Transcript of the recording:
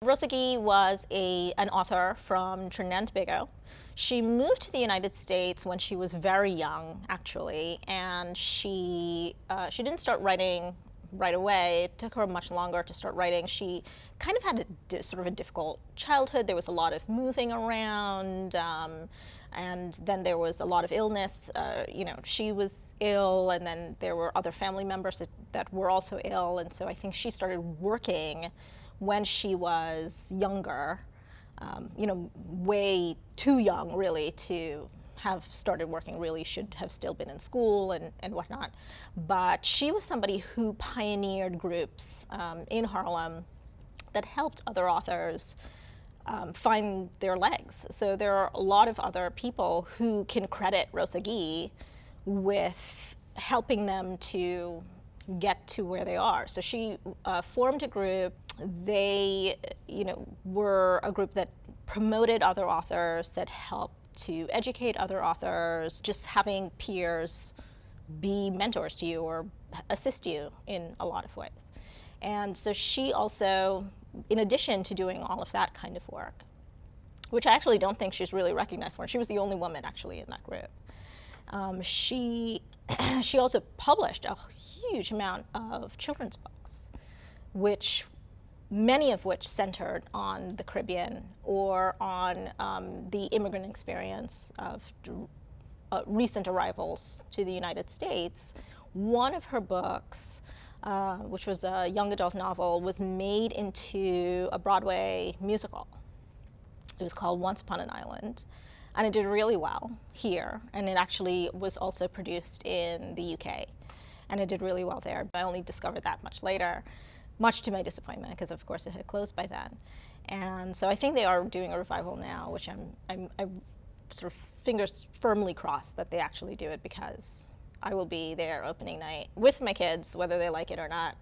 Rosa Guy was an author from Trinidad and Tobago. She moved to the United States when she was very young, actually, and she didn't start writing right away. It took her much longer to start writing. She kind of had sort of a difficult childhood. There was a lot of moving around, and then there was a lot of illness. She was ill, and then there were other family members that were also ill, and so I think she started working when she was younger, way too young really to have started working, really should have still been in school and whatnot. But she was somebody who pioneered groups in Harlem that helped other authors find their legs. So there are a lot of other people who can credit Rosa Guy with helping them to get to where they are. So she formed a group. They, were a group that promoted other authors, that helped to educate other authors, just having peers be mentors to you or assist you in a lot of ways. And so she also, in addition to doing all of that kind of work, which I actually don't think she's really recognized for, she was the only woman actually in that group. She also published a huge amount of children's books, many of which centered on the Caribbean or on the immigrant experience of recent arrivals to the United States. One of her books, which was a young adult novel, was made into a Broadway musical. It was called Once Upon an Island, and it did really well here, and it actually was also produced in the UK, and it did really well there. I only discovered that much later, much to my disappointment, because of course it had closed by then. And so I think they are doing a revival now, which I'm sort of fingers firmly crossed that they actually do it, because I will be there opening night with my kids, whether they like it or not.